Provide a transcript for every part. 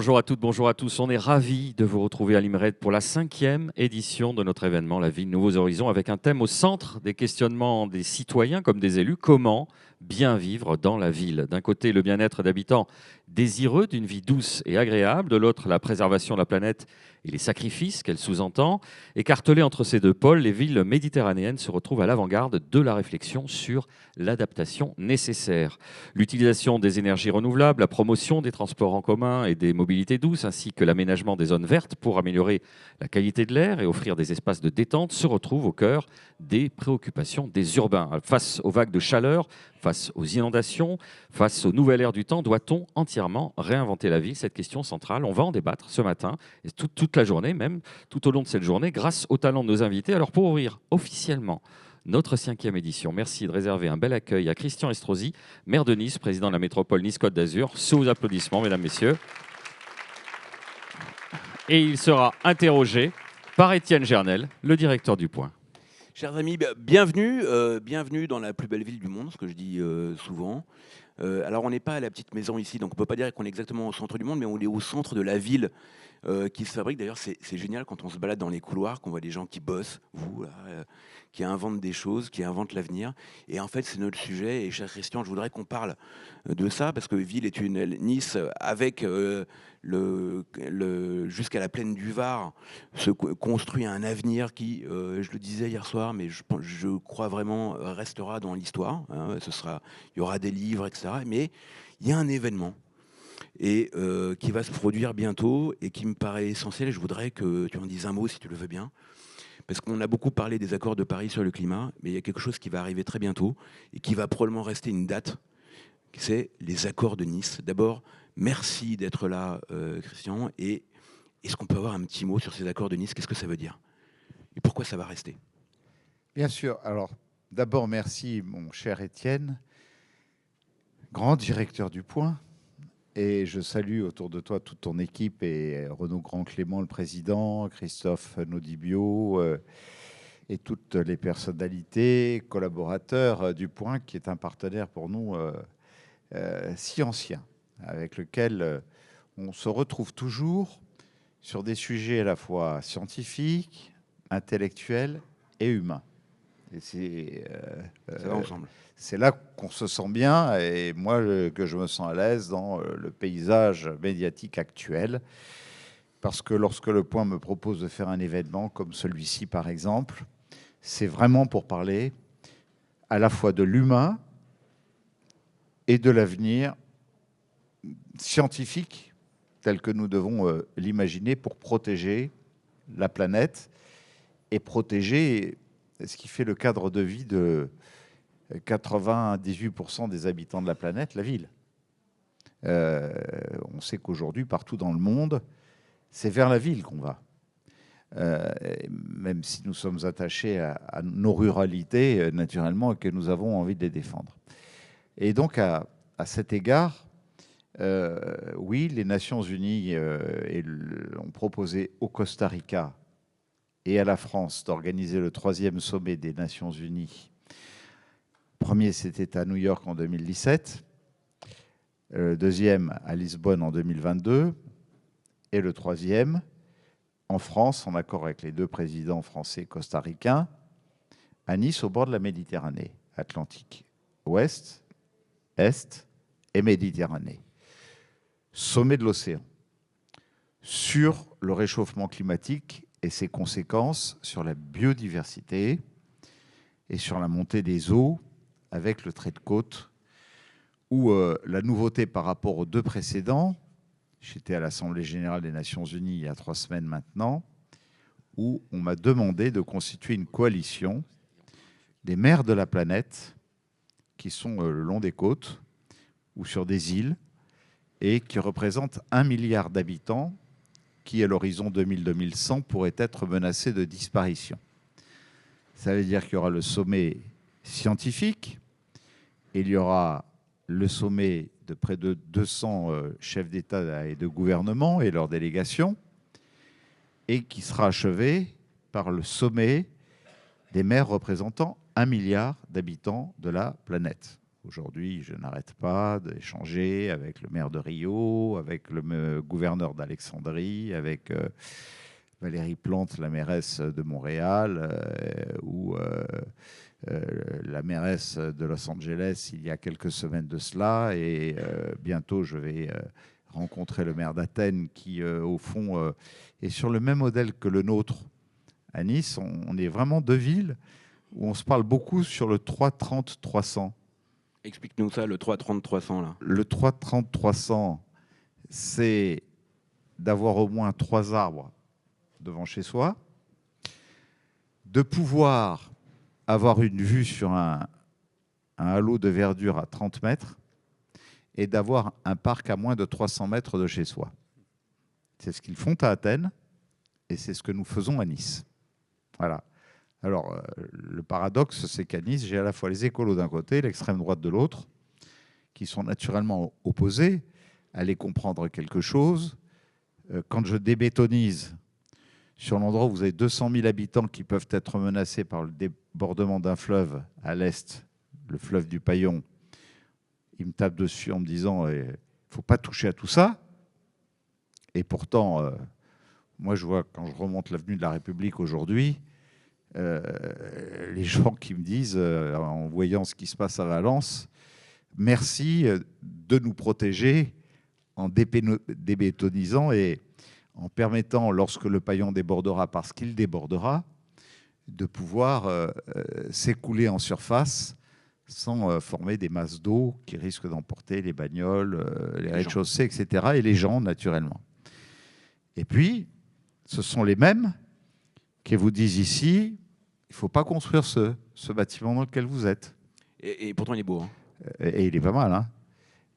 Bonjour à toutes, bonjour à tous. On est ravis de vous retrouver à l'IMRED pour la 5e édition de notre événement La Ville Nouveaux Horizons, avec un thème au centre des questionnements des citoyens comme des élus. Comment bien vivre dans la ville? D'un côté, le bien-être d'habitants désireux d'une vie douce et agréable, de l'autre, la préservation de la planète et les sacrifices qu'elle sous-entend. Écartelées entre ces deux pôles, les villes méditerranéennes se retrouvent à l'avant-garde de la réflexion sur l'adaptation nécessaire. L'utilisation des énergies renouvelables, la promotion des transports en commun et des mobilités douces, ainsi que l'aménagement des zones vertes pour améliorer la qualité de l'air et offrir des espaces de détente se retrouvent au cœur des préoccupations des urbains. Face aux vagues de chaleur, face aux inondations, face aux nouvelles ères du temps, doit-on entièrement réinventer la ville? Cette question centrale, on va en débattre ce matin, et toute la journée même, tout au long de cette journée, grâce au talent de nos invités. Alors pour ouvrir officiellement notre 5e édition, merci de réserver un bel accueil à Christian Estrosi, maire de Nice, président de la métropole Nice-Côte d'Azur. Sous applaudissements, mesdames, messieurs. Et il sera interrogé par Étienne Gernel, le directeur du Point. Chers amis, bienvenue, bienvenue dans la plus belle ville du monde, ce que je dis souvent. Alors on n'est pas à la petite maison ici, donc on ne peut pas dire qu'on est exactement au centre du monde, mais on est au centre de la ville qui se fabrique. D'ailleurs, c'est génial quand on se balade dans les couloirs, qu'on voit des gens qui bossent, vous, là, qui inventent des choses, qui inventent l'avenir. Et en fait, c'est notre sujet. Et cher Christian, je voudrais qu'on parle de ça, parce que ville est une Nice avec jusqu'à la plaine du Var se construit un avenir qui, je le disais hier soir, mais je crois vraiment restera dans l'histoire. Hein, il y aura des livres, etc. Mais il y a un événement et qui va se produire bientôt et qui me paraît essentiel. Je voudrais que tu en dises un mot, si tu le veux bien. Parce qu'on a beaucoup parlé des accords de Paris sur le climat, mais il y a quelque chose qui va arriver très bientôt et qui va probablement rester une date, c'est les accords de Nice. D'abord, merci d'être là, Christian. Et est-ce qu'on peut avoir un petit mot sur ces accords de Nice? Qu'est-ce que ça veut dire? Et pourquoi ça va rester? Bien sûr. Alors, d'abord, merci, mon cher Étienne, grand directeur du Point. Et je salue autour de toi toute ton équipe et Renaud Grand-Clément, le président, Christophe Naudibio et toutes les personnalités, collaborateurs du Point, qui est un partenaire pour nous si ancien, avec lequel on se retrouve toujours sur des sujets à la fois scientifiques, intellectuels et humains. Et Ça va ensemble. c'est là qu'on se sent bien, et moi que je me sens à l'aise dans le paysage médiatique actuel, parce que lorsque le Point me propose de faire un événement comme celui-ci par exemple, c'est vraiment pour parler à la fois de l'humain et de l'avenir scientifique tel que nous devons l'imaginer pour protéger la planète et protéger ce qui fait le cadre de vie de 98% des habitants de la planète, la ville. On sait qu'aujourd'hui, partout dans le monde, c'est vers la ville qu'on va. Même si nous sommes attachés à nos ruralités, naturellement, et que nous avons envie de les défendre. Et donc, à cet égard, oui, les Nations Unies ont proposé au Costa Rica et à la France d'organiser le 3e sommet des Nations Unies. Le premier, c'était à New York en 2017, le deuxième à Lisbonne en 2022, et le troisième en France, en accord avec les deux présidents français costaricains, à Nice, au bord de la Méditerranée Atlantique, ouest, est et Méditerranée. Sommet de l'océan, sur le réchauffement climatique et ses conséquences sur la biodiversité et sur la montée des eaux avec le trait de côte, où la nouveauté par rapport aux deux précédents, j'étais à l'Assemblée générale des Nations Unies il y a 3 semaines maintenant, où on m'a demandé de constituer une coalition des maires de la planète qui sont le long des côtes ou sur des îles et qui représentent 1 milliard d'habitants qui, à l'horizon 2000-2100, pourraient être menacés de disparition. Ça veut dire qu'il y aura le sommet scientifique, il y aura le sommet de près de 200 chefs d'État et de gouvernement et leurs délégations, et qui sera achevé par le sommet des maires représentant 1 milliard d'habitants de la planète. Aujourd'hui, je n'arrête pas d'échanger avec le maire de Rio, avec le gouverneur d'Alexandrie, avec Valérie Plante, la mairesse de Montréal, ou la mairesse de Los Angeles il y a quelques semaines de cela. Et bientôt, je vais rencontrer le maire d'Athènes qui, au fond, est sur le même modèle que le nôtre à Nice. On est vraiment deux villes où on se parle beaucoup sur le 330-300. Explique-nous ça, le 330-300 là. Le 330-300, c'est d'avoir au moins 3 arbres devant chez soi, de pouvoir avoir une vue sur un halo de verdure à 30 mètres et d'avoir un parc à moins de 300 mètres de chez soi. C'est ce qu'ils font à Athènes et c'est ce que nous faisons à Nice. Voilà. Alors, le paradoxe, c'est qu'à Nice, j'ai à la fois les écolos d'un côté, l'extrême droite de l'autre, qui sont naturellement opposés. Allez comprendre quelque chose. Quand je débétonise sur l'endroit où vous avez 200 000 habitants qui peuvent être menacés par le débordement d'un fleuve à l'est, le fleuve du Paillon, ils me tapent dessus en me disant il ne faut pas toucher à tout ça. Et pourtant, moi, je vois, quand je remonte l'avenue de la République aujourd'hui, les gens qui me disent, en voyant ce qui se passe à Valence, merci de nous protéger en débétonisant et en permettant, lorsque le Paillon débordera, parce qu'il débordera, de pouvoir s'écouler en surface sans former des masses d'eau qui risquent d'emporter les bagnoles, les rez-de-chaussée, etc., et les gens, naturellement. Et puis, ce sont les mêmes qui vous disent ici, il ne faut pas construire ce bâtiment dans lequel vous êtes. Et pourtant, il est beau. Hein. Et il est pas mal. Hein.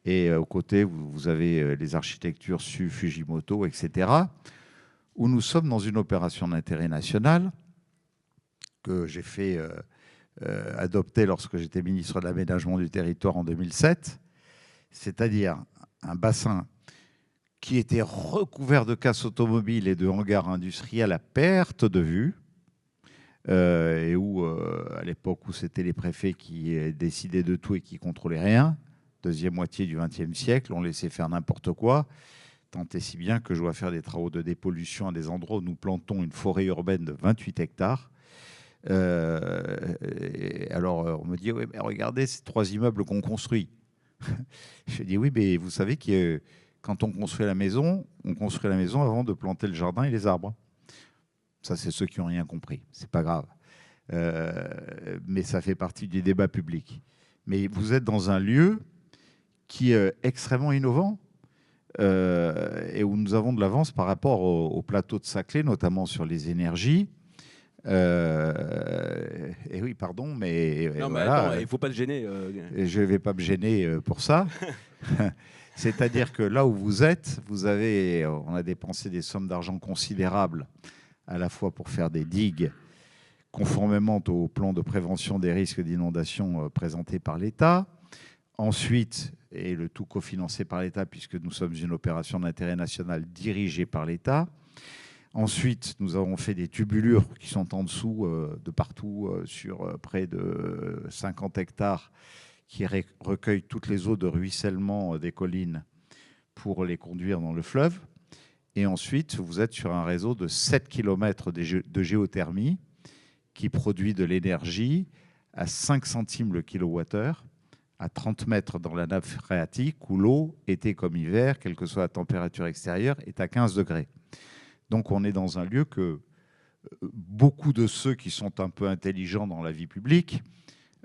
Et aux côtés, vous avez les architectures Fujimoto, etc., où nous sommes dans une opération d'intérêt national que j'ai fait adopter lorsque j'étais ministre de l'Aménagement du Territoire en 2007, c'est-à-dire un bassin qui était recouvert de casses automobiles et de hangars industriels à perte de vue, et où, à l'époque où c'était les préfets qui décidaient de tout et qui contrôlaient rien, deuxième moitié du XXe siècle, on laissait faire n'importe quoi, tant et si bien que je dois faire des travaux de dépollution à des endroits où nous plantons une forêt urbaine de 28 hectares. Alors, on me dit, oui, mais regardez ces 3 immeubles qu'on construit. Je dis, oui, mais vous savez que quand on construit la maison avant de planter le jardin et les arbres. Ça, c'est ceux qui n'ont rien compris. C'est pas grave. Mais ça fait partie du débat public. Mais vous êtes dans un lieu qui est extrêmement innovant et où nous avons de l'avance par rapport au plateau de Saclay, notamment sur les énergies. Et oui, pardon, mais non, mais voilà, attends, il ne faut pas te gêner. Je ne vais pas me gêner pour ça. C'est-à-dire que là où vous êtes, on a dépensé des sommes d'argent considérables, à la fois pour faire des digues conformément au plan de prévention des risques d'inondation présenté par l'État. Ensuite, et le tout cofinancé par l'État, puisque nous sommes une opération d'intérêt national dirigée par l'État. Ensuite, nous avons fait des tubulures qui sont en dessous de partout sur près de 50 hectares qui recueillent toutes les eaux de ruissellement des collines pour les conduire dans le fleuve. Et ensuite, vous êtes sur un réseau de 7 km de géothermie qui produit de l'énergie à 5 centimes le kilowattheure, à 30 mètres dans la nappe phréatique, où l'eau, été comme hiver, quelle que soit la température extérieure, est à 15 degrés. Donc on est dans un lieu que beaucoup de ceux qui sont un peu intelligents dans la vie publique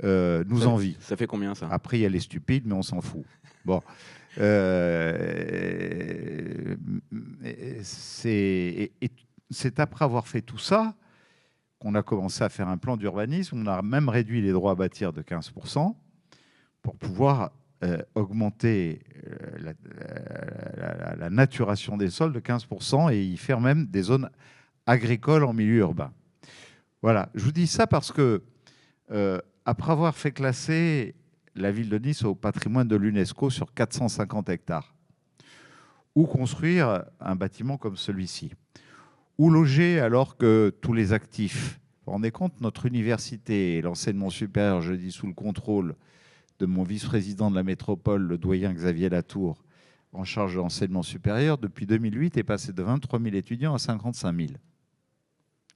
nous envient. Ça fait combien, ça? Après, il y a les stupides, mais on s'en fout. Bon. C'est après avoir fait tout ça qu'on a commencé à faire un plan d'urbanisme. On a même réduit les droits à bâtir de 15% pour pouvoir augmenter la naturation des sols de 15% et y faire même des zones agricoles en milieu urbain. Voilà, je vous dis ça parce que après avoir fait classer la ville de Nice au patrimoine de l'UNESCO sur 450 hectares, ou construire un bâtiment comme celui-ci, ou loger alors que tous les actifs, vous vous rendez compte, notre université et l'enseignement supérieur, je dis sous le contrôle de mon vice-président de la métropole, le doyen Xavier Latour, en charge de l'enseignement supérieur, depuis 2008, est passé de 23 000 étudiants à 55 000.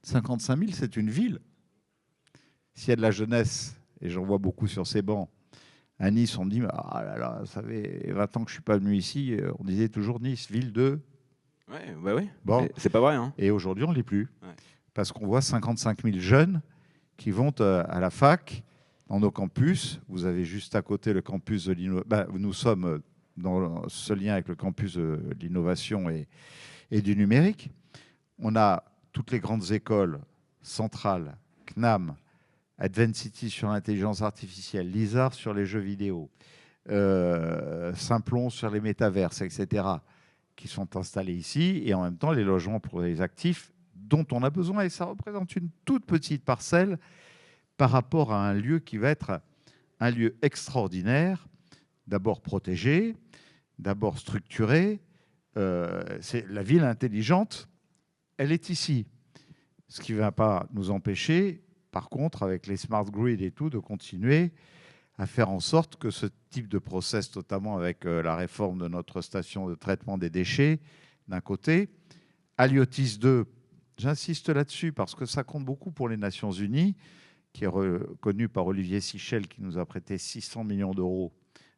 55 000, c'est une ville. S'il y a de la jeunesse, et j'en vois beaucoup sur ces bancs, à Nice, on me dit, ah là là, ça fait 20 ans que je ne suis pas venu ici, on disait toujours Nice, ville de... Ouais, bah oui. Bon. C'est pas vrai. Hein. Et aujourd'hui, on ne l'est plus. Ouais. Parce qu'on voit 55 000 jeunes qui vont à la fac, dans nos campus. Vous avez juste à côté le campus de l'innovation. Nous sommes dans ce lien avec le campus de l'innovation et du numérique. On a toutes les grandes écoles centrales, CNAM, Advancity sur l'intelligence artificielle, LISAR sur les jeux vidéo, Simplon sur les métaverses, etc., qui sont installés ici, et en même temps les logements pour les actifs dont on a besoin, et ça représente une toute petite parcelle par rapport à un lieu qui va être un lieu extraordinaire, d'abord protégé, d'abord structuré. C'est la ville intelligente, elle est ici. Ce qui ne va pas nous empêcher, par contre, avec les smart grids et tout, de continuer à faire en sorte que ce type de process, notamment avec la réforme de notre station de traitement des déchets, d'un côté, Aliotis 2, j'insiste là-dessus parce que ça compte beaucoup pour les Nations Unies, qui est reconnu par Olivier Sichel, qui nous a prêté 600 millions d'euros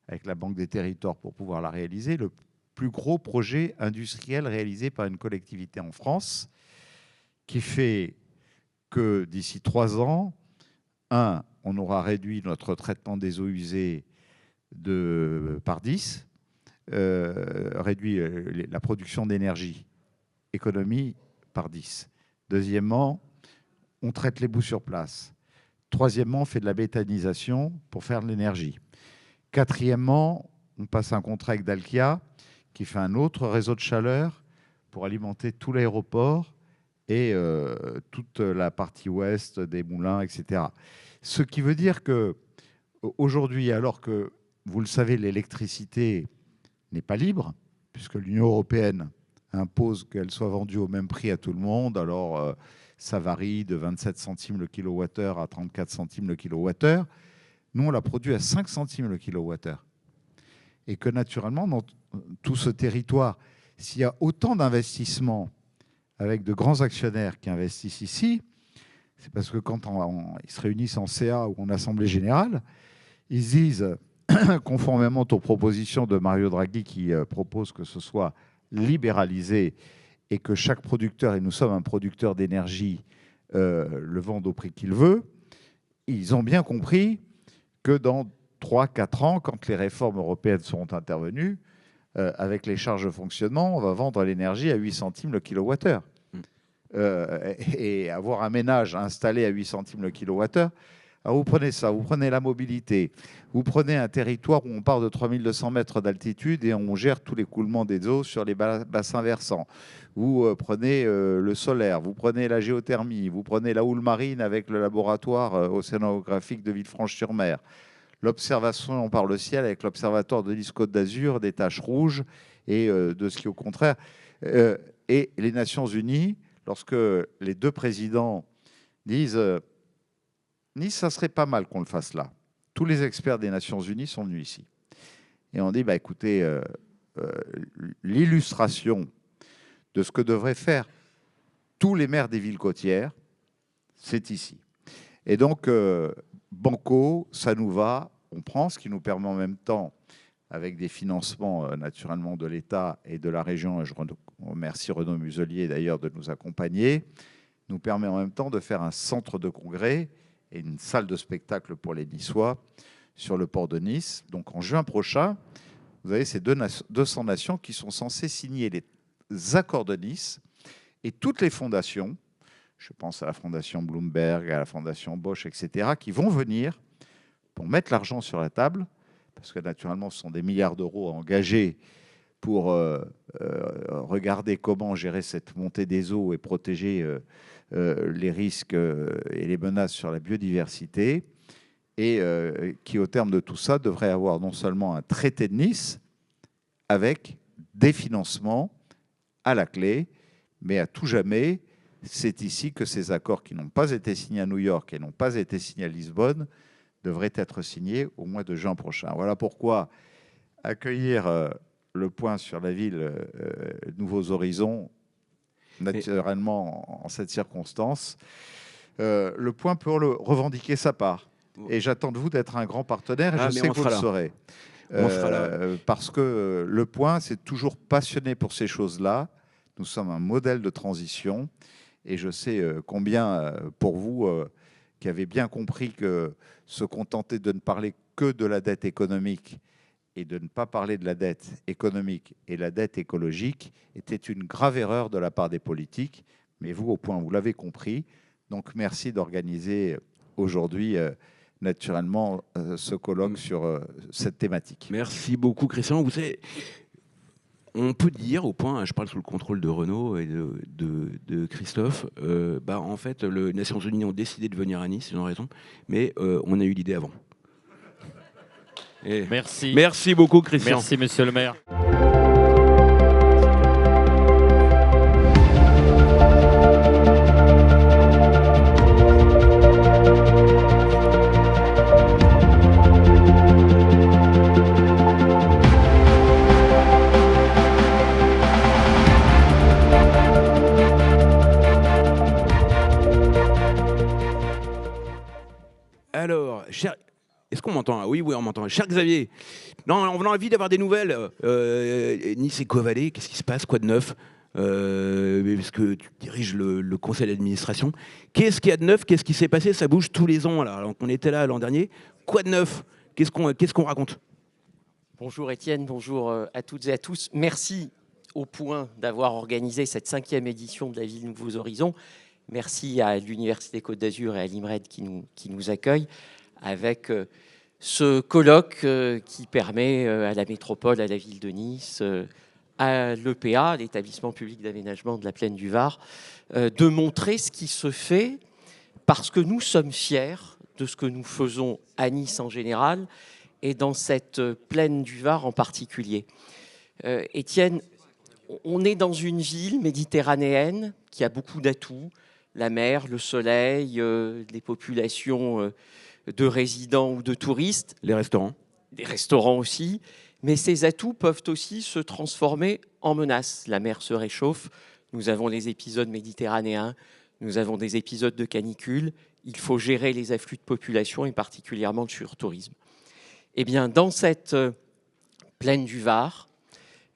avec la Banque des Territoires pour pouvoir la réaliser, le plus gros projet industriel réalisé par une collectivité en France, qui fait que d'ici 3 ans, on aura réduit notre traitement des eaux usées par 10, réduit la production d'énergie, économie par 10. Deuxièmement, on traite les boues sur place. Troisièmement, on fait de la méthanisation pour faire de l'énergie. Quatrièmement, on passe un contrat avec Dalkia qui fait un autre réseau de chaleur pour alimenter tout l'aéroport et toute la partie ouest des moulins, etc. Ce qui veut dire qu'aujourd'hui, alors que, vous le savez, l'électricité n'est pas libre, puisque l'Union européenne impose qu'elle soit vendue au même prix à tout le monde, alors ça varie de 27 centimes le kilowattheure à 34 centimes le kilowattheure. Nous, on l'a produit à 5 centimes le kilowattheure. Et que naturellement, dans tout ce territoire, s'il y a autant d'investissements avec de grands actionnaires qui investissent ici, c'est parce que quand ils se réunissent en CA ou en Assemblée générale, ils disent, conformément aux propositions de Mario Draghi qui propose que ce soit libéralisé et que chaque producteur, et nous sommes un producteur d'énergie, le vende au prix qu'il veut, ils ont bien compris que dans 3-4 ans, quand les réformes européennes seront intervenues, avec les charges de fonctionnement, on va vendre l'énergie à 8 centimes le kilowattheure. Et avoir un ménage installé à 8 centimes le kilowattheure, alors vous prenez ça, vous prenez la mobilité, vous prenez un territoire où on part de 3200 mètres d'altitude et on gère tous les coulements des eaux sur les bassins versants. Vous prenez le solaire, vous prenez la géothermie, vous prenez la houle marine avec le laboratoire océanographique de Villefranche-sur-Mer, l'observation par le ciel avec l'observatoire de l'Île-Côte d'Azur, des taches rouges et de ce qui au contraire. Et les Nations Unies, lorsque les deux présidents disent Nice, ça serait pas mal qu'on le fasse là. Tous les experts des Nations Unies sont venus ici. Et on dit, écoutez, l'illustration de ce que devraient faire tous les maires des villes côtières, c'est ici. Et donc, banco, ça nous va, on prend, ce qui nous permet en même temps, avec des financements naturellement de l'État et de la région, et je remercie Renaud Muselier d'ailleurs de nous accompagner, nous permet en même temps de faire un centre de congrès et une salle de spectacle pour les Niçois sur le port de Nice. Donc en juin prochain, vous avez ces 200 nations qui sont censées signer les accords de Nice et toutes les fondations, je pense à la fondation Bloomberg, à la fondation Bosch, etc., qui vont venir pour mettre l'argent sur la table, parce que naturellement ce sont des milliards d'euros à engager pour regarder comment gérer cette montée des eaux et protéger les risques et les menaces sur la biodiversité, et qui, au terme de tout ça, devrait avoir non seulement un traité de Nice avec des financements à la clé, mais à tout jamais, c'est ici que ces accords qui n'ont pas été signés à New York et n'ont pas été signés à Lisbonne devrait être signé au mois de juin prochain. Voilà pourquoi accueillir le point sur la ville Nouveaux Horizons, naturellement en cette circonstance, le point peut revendiquer sa part. Et j'attends de vous d'être un grand partenaire, et je sais que vous le serez. On sera là. Parce que le point, c'est toujours passionné pour ces choses-là. Nous sommes un modèle de transition, et je sais combien, pour vous, qui avez bien compris que se contenter de ne parler que de la dette économique et de ne pas parler de la dette économique et la dette écologique était une grave erreur de la part des politiques. Mais vous, au point, vous l'avez compris. Donc, merci d'organiser aujourd'hui, naturellement, ce colloque sur cette thématique. Merci beaucoup, Christian. Vous savez, on peut dire, au point, je parle sous le contrôle de Renaud et de Christophe, en fait, les Nations Unies ont décidé de venir à Nice, ils ont raison, mais on a eu l'idée avant. Et merci. Merci beaucoup, Christian. Merci, monsieur le maire. Alors, est-ce qu'on m'entend? Oui, on m'entend. Cher Xavier, non, on a envie d'avoir des nouvelles. Nice Eco-Vallée, qu'est-ce qui se passe? Quoi de neuf? Parce que tu diriges le conseil d'administration. Qu'est-ce qu'il y a de neuf? Qu'est-ce qui s'est passé? Ça bouge tous les ans. Là. Alors, on était là l'an dernier. Quoi de neuf? Qu'est-ce qu'on raconte? Bonjour Étienne, bonjour à toutes et à tous. Merci au point d'avoir organisé cette 5e édition de la Ville Nouveaux Horizons. Merci à l'Université Côte d'Azur et à l'IMRED qui nous accueillent avec ce colloque qui permet à la métropole, à la ville de Nice, à l'EPA, l'établissement public d'aménagement de la Plaine du Var, de montrer ce qui se fait parce que nous sommes fiers de ce que nous faisons à Nice en général et dans cette Plaine du Var en particulier. Étienne, on est dans une ville méditerranéenne qui a beaucoup d'atouts, la mer, le soleil, les populations de résidents ou de touristes. Les restaurants. Des restaurants aussi. Mais ces atouts peuvent aussi se transformer en menaces. La mer se réchauffe, nous avons les épisodes méditerranéens, nous avons des épisodes de canicule. Il faut gérer les afflux de population et particulièrement le surtourisme. Eh bien, dans cette Plaine du Var,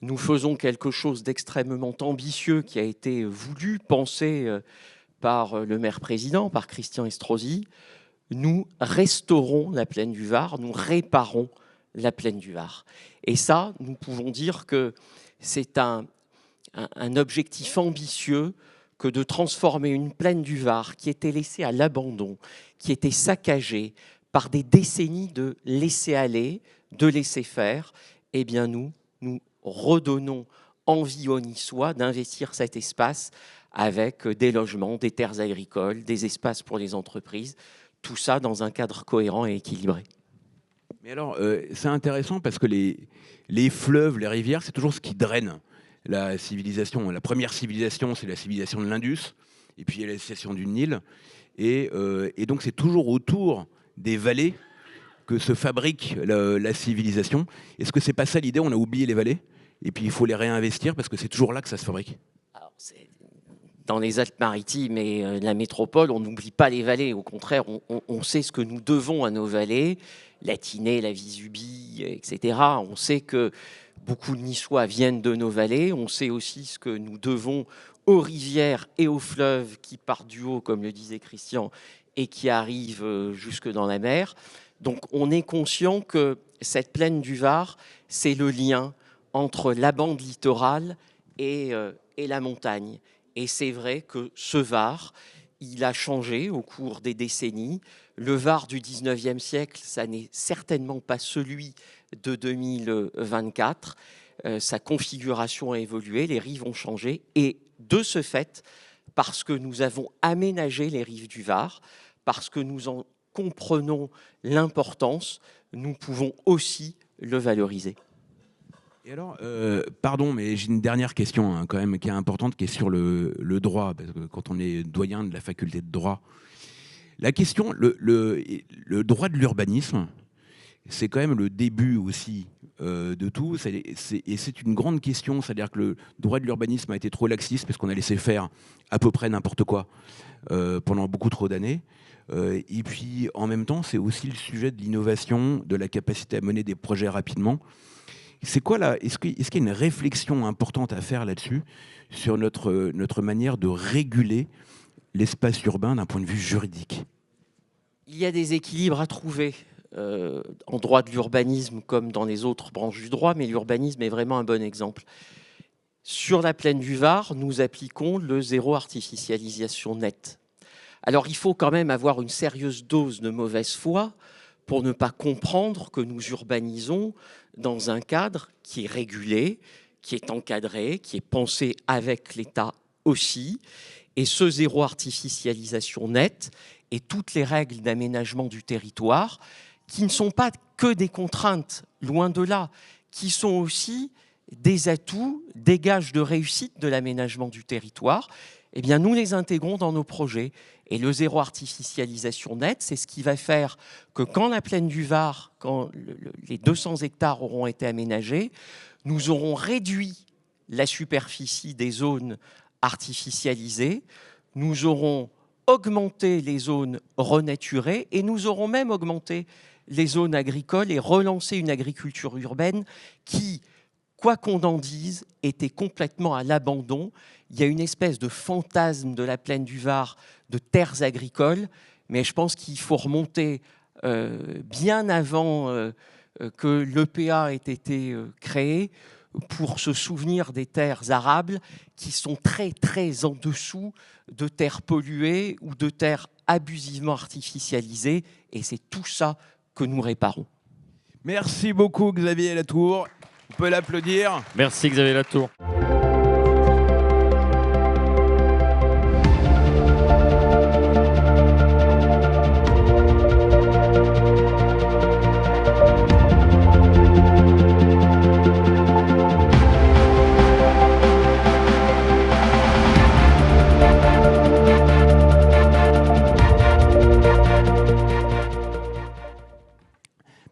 nous faisons quelque chose d'extrêmement ambitieux qui a été voulu, pensé par le maire-président, par Christian Estrosi. Nous restaurons la Plaine du Var, nous réparons la Plaine du Var. Et ça, nous pouvons dire que c'est un objectif ambitieux que de transformer une Plaine du Var qui était laissée à l'abandon, qui était saccagée par des décennies de laisser-aller, de laisser-faire. Eh bien, nous redonnons envie aux Niçois d'investir cet espace avec des logements, des terres agricoles, des espaces pour les entreprises, tout ça dans un cadre cohérent et équilibré. Mais alors, c'est intéressant parce que les fleuves, les rivières, c'est toujours ce qui draine la civilisation. La première civilisation, c'est la civilisation de l'Indus, et puis il y a la civilisation du Nil. Et donc, c'est toujours autour des vallées que se fabrique la civilisation. Est-ce que c'est pas ça l'idée? On a oublié les vallées, et puis il faut les réinvestir parce que c'est toujours là que ça se fabrique. Alors, dans les Alpes-Maritimes et la métropole, on n'oublie pas les vallées. Au contraire, on sait ce que nous devons à nos vallées, la Tinée, la Vésubie, etc. On sait que beaucoup de Niçois viennent de nos vallées. On sait aussi ce que nous devons aux rivières et aux fleuves qui partent du haut, comme le disait Christian, et qui arrivent jusque dans la mer. Donc on est conscient que cette Plaine du Var, c'est le lien entre la bande littorale et la montagne. Et c'est vrai que ce Var, il a changé au cours des décennies. Le Var du 19e siècle, ça n'est certainement pas celui de 2024. Sa configuration a évolué, les rives ont changé. Et de ce fait, parce que nous avons aménagé les rives du Var, parce que nous en comprenons l'importance, nous pouvons aussi le valoriser. Et alors, pardon, mais j'ai une dernière question quand même qui est importante, qui est sur le droit, parce que quand on est doyen de la faculté de droit, La question, le droit de l'urbanisme, c'est quand même le début aussi de tout. Et c'est une grande question, c'est-à-dire que le droit de l'urbanisme a été trop laxiste parce qu'on a laissé faire à peu près n'importe quoi pendant beaucoup trop d'années. Et puis, en même temps, c'est aussi le sujet de l'innovation, de la capacité à mener des projets rapidement. C'est quoi là? Est-ce qu'il y a une réflexion importante à faire là-dessus, sur notre manière de réguler l'espace urbain d'un point de vue juridique? Il y a des équilibres à trouver en droit de l'urbanisme comme dans les autres branches du droit, mais l'urbanisme est vraiment un bon exemple. Sur la plaine du Var, nous appliquons le zéro artificialisation nette. Alors il faut quand même avoir une sérieuse dose de mauvaise foi pour ne pas comprendre que nous urbanisons dans un cadre qui est régulé, qui est encadré, qui est pensé avec l'État aussi. Et ce zéro artificialisation nette et toutes les règles d'aménagement du territoire, qui ne sont pas que des contraintes, loin de là, qui sont aussi des atouts, des gages de réussite de l'aménagement du territoire, eh bien, nous les intégrons dans nos projets. Et le zéro artificialisation nette, c'est ce qui va faire que quand la plaine du Var, quand les 200 hectares auront été aménagés, nous aurons réduit la superficie des zones artificialisées, nous aurons augmenté les zones renaturées et nous aurons même augmenté les zones agricoles et relancé une agriculture urbaine qui, quoi qu'on en dise, était complètement à l'abandon. Il y a une espèce de fantasme de la plaine du Var, de terres agricoles, mais je pense qu'il faut remonter bien avant que l'EPA ait été créé pour se souvenir des terres arables qui sont très, très en dessous de terres polluées ou de terres abusivement artificialisées. Et c'est tout ça que nous réparons. Merci beaucoup Xavier Latour. On peut l'applaudir. Merci Xavier Latour.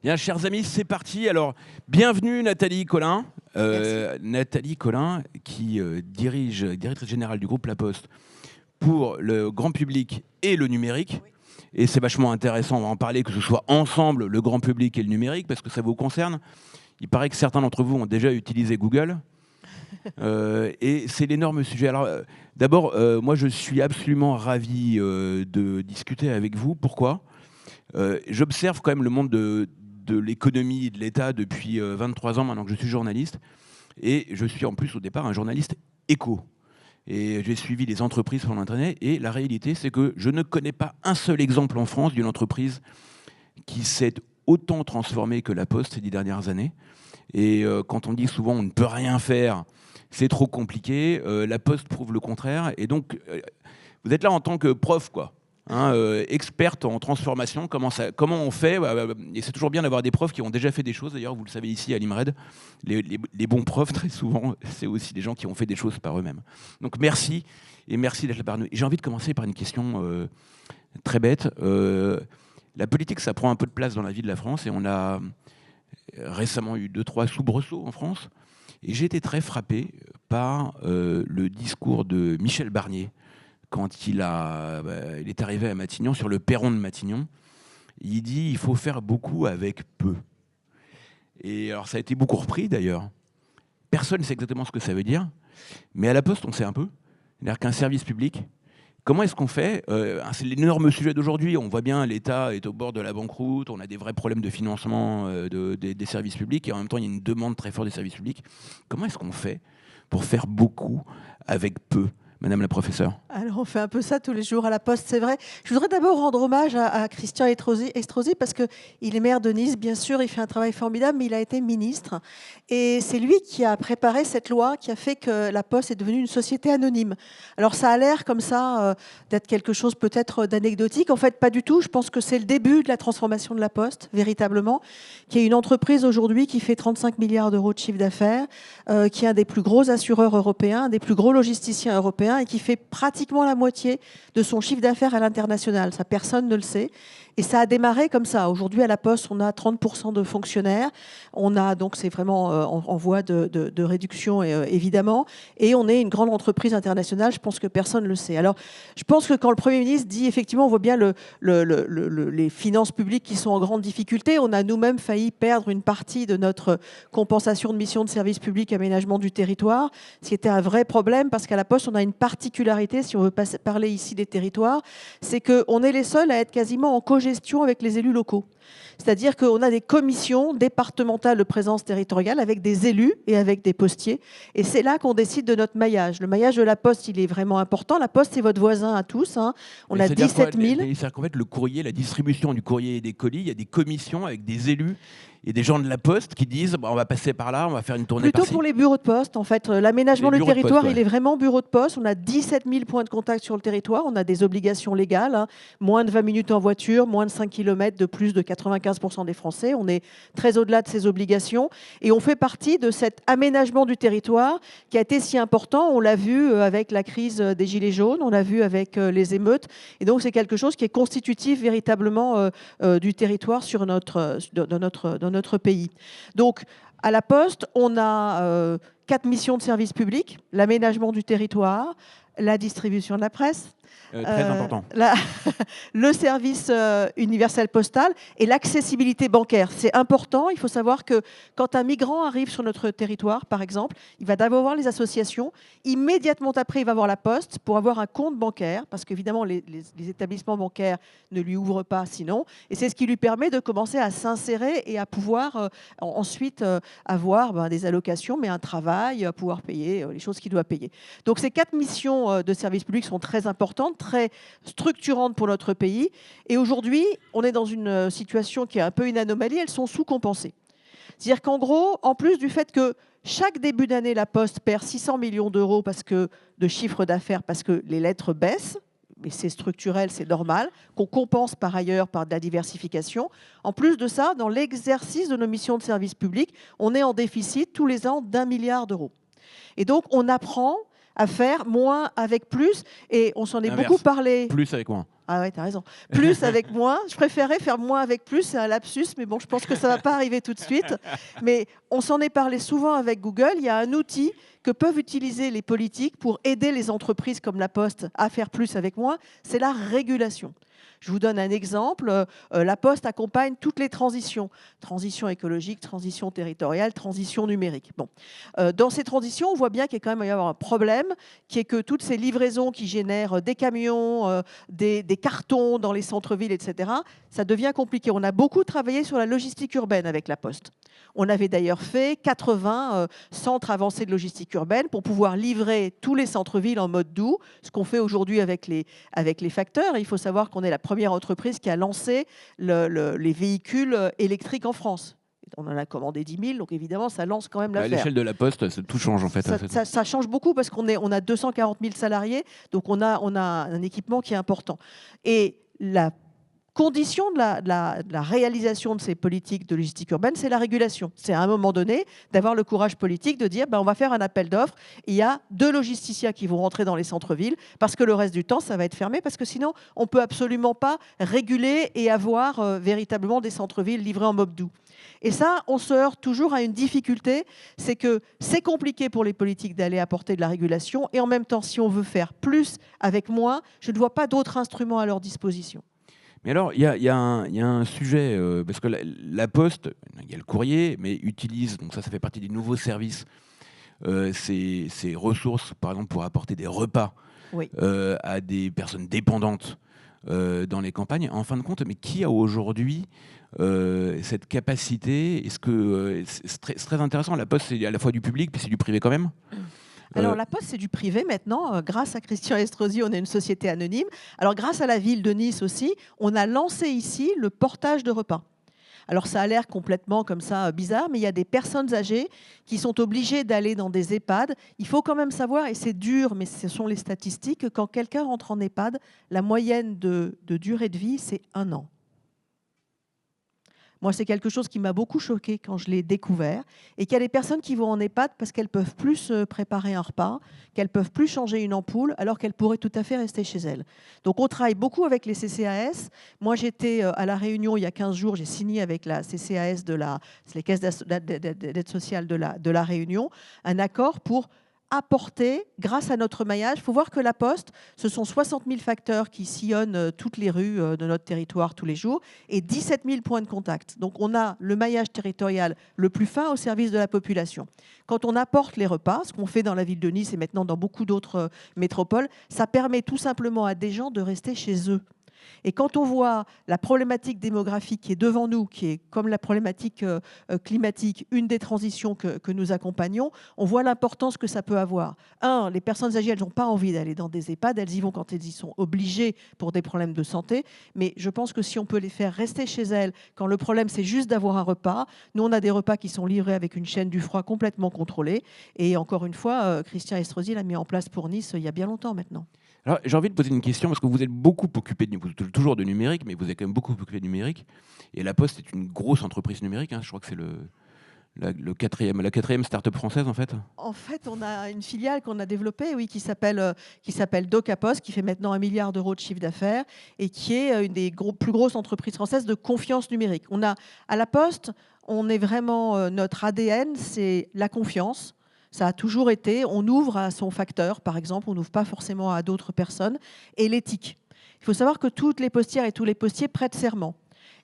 Bien, chers amis, c'est parti. Alors, bienvenue Nathalie Collin. Nathalie Collin, qui directrice générale du groupe La Poste pour le grand public et le numérique. Oui. Et c'est vachement intéressant, on va en parler, que ce soit ensemble le grand public et le numérique, parce que ça vous concerne. Il paraît que certains d'entre vous ont déjà utilisé Google. Et c'est l'énorme sujet. Alors, d'abord, moi, je suis absolument ravi de discuter avec vous. Pourquoi ? J'observe quand même le monde de l'économie et de l'État depuis 23 ans maintenant que je suis journaliste. Et je suis en plus au départ un journaliste éco. Et j'ai suivi les entreprises sur Internet. Et la réalité, c'est que je ne connais pas un seul exemple en France d'une entreprise qui s'est autant transformée que La Poste ces 10 dernières années. Et quand on dit souvent on ne peut rien faire, c'est trop compliqué, La Poste prouve le contraire. Et donc, vous êtes là en tant que prof, quoi. Experte en transformation, comment on fait, et c'est toujours bien d'avoir des profs qui ont déjà fait des choses, d'ailleurs vous le savez ici à l'IMRED, les bons profs très souvent c'est aussi des gens qui ont fait des choses par eux-mêmes. Donc merci, et merci d'être là par nous. Et j'ai envie de commencer par une question très bête. La politique, ça prend un peu de place dans la vie de la France, et on a récemment eu 2-3 soubresauts en France, et j'ai été très frappé par le discours de Michel Barnier quand il est arrivé à Matignon, sur le perron de Matignon. Il dit il faut faire beaucoup avec peu. Et alors ça a été beaucoup repris d'ailleurs. Personne ne sait exactement ce que ça veut dire, mais à La Poste on sait un peu. C'est-à-dire qu'un service public, comment est-ce qu'on fait ? C'est l'énorme sujet d'aujourd'hui. On voit bien l'État est au bord de la banqueroute, on a des vrais problèmes de financement des services publics, et en même temps il y a une demande très forte des services publics. Comment est-ce qu'on fait pour faire beaucoup avec peu ? Madame la professeure. Alors, on fait un peu ça tous les jours à La Poste, c'est vrai. Je voudrais d'abord rendre hommage à Christian Estrosi parce qu'il est maire de Nice, bien sûr, il fait un travail formidable, mais il a été ministre. Et c'est lui qui a préparé cette loi qui a fait que La Poste est devenue une société anonyme. Alors, ça a l'air comme ça d'être quelque chose peut-être d'anecdotique. En fait, pas du tout. Je pense que c'est le début de la transformation de La Poste, véritablement, qui est une entreprise aujourd'hui qui fait 35 milliards d'euros de chiffre d'affaires, qui est un des plus gros assureurs européens, un des plus gros logisticiens européens, citoyen et qui fait pratiquement la moitié de son chiffre d'affaires à l'international. Ça, personne ne le sait. Et ça a démarré comme ça. Aujourd'hui, à la Poste, on a 30% de fonctionnaires. On a donc, c'est vraiment en voie de réduction, évidemment. Et on est une grande entreprise internationale. Je pense que personne ne le sait. Alors, je pense que quand le Premier ministre dit, effectivement, on voit bien les finances publiques qui sont en grande difficulté. On a nous-mêmes failli perdre une partie de notre compensation de mission de service public aménagement du territoire, ce qui était un vrai problème parce qu'à la Poste, on a une particularité, si on veut parler ici des territoires, c'est qu'on est les seuls à être quasiment en cogestion avec les élus locaux. C'est-à-dire qu'on a des commissions départementales de présence territoriale avec des élus et avec des postiers. Et c'est là qu'on décide de notre maillage. Le maillage de la Poste, il est vraiment important. La Poste, c'est votre voisin à tous. Hein. On a 17 000. C'est-à-dire qu'en fait, le courrier, la distribution du courrier et des colis, il y a des commissions avec des élus et des gens de la Poste qui disent bon, on va passer par là, on va faire une tournée plutôt par-ci. Pour les bureaux de poste, en fait. L'aménagement du territoire, il est vraiment bureau de poste. On a 17 000 points de contact sur le territoire. On a des obligations légales. Hein. Moins de 20 minutes en voiture, moins de 5 km de plus de 95% des Français. On est très au-delà de ces obligations. Et on fait partie de cet aménagement du territoire qui a été si important. On l'a vu avec la crise des Gilets jaunes. On l'a vu avec les émeutes. Et donc, c'est quelque chose qui est constitutif véritablement du territoire dans notre pays. Donc, à la Poste, on a 4 missions de service public, l'aménagement du territoire, la distribution de la presse, très important. Le service universel postal et l'accessibilité bancaire. C'est important. Il faut savoir que quand un migrant arrive sur notre territoire, par exemple, il va d'abord voir les associations. Immédiatement après, il va voir la Poste pour avoir un compte bancaire, parce qu'évidemment, les établissements bancaires ne lui ouvrent pas sinon. Et c'est ce qui lui permet de commencer à s'insérer et à pouvoir ensuite avoir des allocations, mais un travail, à pouvoir payer les choses qu'il doit payer. Donc ces 4 missions de service public sont très importantes, très structurantes pour notre pays. Et aujourd'hui, on est dans une situation qui est un peu une anomalie, elles sont sous-compensées. C'est-à-dire qu'en gros, en plus du fait que chaque début d'année, la Poste perd 600 millions d'euros de chiffre d'affaires parce que les lettres baissent, mais c'est structurel, c'est normal, qu'on compense par ailleurs par de la diversification. En plus de ça, dans l'exercice de nos missions de service public, on est en déficit tous les ans d'1 milliard d'euros. Et donc, on apprend à faire moins avec plus, et on s'en est beaucoup parlé. Plus avec moins. Ah ouais, t'as raison. Plus avec moins. Je préférais faire moins avec plus, c'est un lapsus, mais bon, je pense que ça va pas arriver tout de suite. Mais on s'en est parlé souvent avec Google. Il y a un outil que peuvent utiliser les politiques pour aider les entreprises comme la Poste à faire plus avec moins, c'est la régulation. Je vous donne un exemple. La Poste accompagne toutes les transitions. Transition écologique, transition territoriale, transition numérique. Bon. Dans ces transitions, on voit bien qu'il y a quand même y avoir un problème, qui est que toutes ces livraisons qui génèrent des camions, des cartons dans les centres-villes, etc., ça devient compliqué. On a beaucoup travaillé sur la logistique urbaine avec la Poste. On avait d'ailleurs fait 80 centres avancés de logistique urbaine pour pouvoir livrer tous les centres-villes en mode doux, ce qu'on fait aujourd'hui avec les facteurs. Il faut savoir qu'on est la première entreprise qui a lancé les véhicules électriques en France. On en a commandé 10 000, donc évidemment, ça lance quand même l'affaire. À l'échelle de la Poste, tout change en fait. Ça change beaucoup parce qu'on a 240 000 salariés, donc on a un équipement qui est important. Et la condition de la réalisation de ces politiques de logistique urbaine, c'est la régulation. C'est à un moment donné d'avoir le courage politique de dire on va faire un appel d'offres. Il y a 2 logisticiens qui vont rentrer dans les centres-villes parce que le reste du temps, ça va être fermé parce que sinon, on ne peut absolument pas réguler et avoir véritablement des centres-villes livrés en mob doux. Et ça, on se heurte toujours à une difficulté, c'est que c'est compliqué pour les politiques d'aller apporter de la régulation et en même temps, si on veut faire plus avec moins, je ne vois pas d'autres instruments à leur disposition. Mais alors, il y a un sujet, parce que la Poste, il y a le courrier, mais utilise, donc ça fait partie des nouveaux services, ces ressources, par exemple, pour apporter des repas à des personnes dépendantes dans les campagnes. En fin de compte, mais qui a aujourd'hui cette capacité? Est-ce que c'est très intéressant, la Poste, c'est à la fois du public, puis c'est du privé quand même. Alors, la Poste, c'est du privé maintenant. Grâce à Christian Estrosi, on est une société anonyme. Alors, grâce à la ville de Nice aussi, on a lancé ici le portage de repas. Alors, ça a l'air complètement comme ça bizarre, mais il y a des personnes âgées qui sont obligées d'aller dans des EHPAD. Il faut quand même savoir, et c'est dur, mais ce sont les statistiques, que quand quelqu'un rentre en EHPAD, la moyenne de durée de vie, c'est 1 an. Moi, c'est quelque chose qui m'a beaucoup choqué quand je l'ai découvert. Et qu'il y a des personnes qui vont en EHPAD parce qu'elles ne peuvent plus se préparer un repas, qu'elles ne peuvent plus changer une ampoule, alors qu'elles pourraient tout à fait rester chez elles. Donc, on travaille beaucoup avec les CCAS. Moi, j'étais à La Réunion il y a 15 jours. J'ai signé avec la CCAS, c'est les caisses d'aide sociale de la Réunion, un accord pour apporter, grâce à notre maillage. Il faut voir que la Poste, ce sont 60 000 facteurs qui sillonnent toutes les rues de notre territoire tous les jours et 17 000 points de contact. Donc on a le maillage territorial le plus fin au service de la population. Quand on apporte les repas, ce qu'on fait dans la ville de Nice et maintenant dans beaucoup d'autres métropoles, ça permet tout simplement à des gens de rester chez eux. Et quand on voit la problématique démographique qui est devant nous, qui est comme la problématique climatique, une des transitions que nous accompagnons, on voit l'importance que ça peut avoir. Les personnes âgées, elles n'ont pas envie d'aller dans des EHPAD, elles y vont quand elles y sont obligées pour des problèmes de santé. Mais je pense que si on peut les faire rester chez elles, quand le problème c'est juste d'avoir un repas, nous on a des repas qui sont livrés avec une chaîne du froid complètement contrôlée. Et encore une fois, Christian Estrosi l'a mis en place pour Nice il y a bien longtemps maintenant. Alors, j'ai envie de poser une question, parce que vous êtes beaucoup occupé, toujours de numérique, mais vous êtes quand même beaucoup occupé de numérique. Et La Poste est une grosse entreprise numérique, hein. Je crois que c'est la quatrième start-up française, en fait. En fait, on a une filiale qu'on a développée, oui, qui s'appelle DocaPost, qui fait maintenant 1 milliard d'euros de chiffre d'affaires et qui est une des plus grosses entreprises françaises de confiance numérique. À La Poste, on est vraiment, notre ADN, c'est la confiance. Ça a toujours été, on ouvre à son facteur, par exemple, on n'ouvre pas forcément à d'autres personnes, et l'éthique. Il faut savoir que toutes les postières et tous les postiers prêtent serment.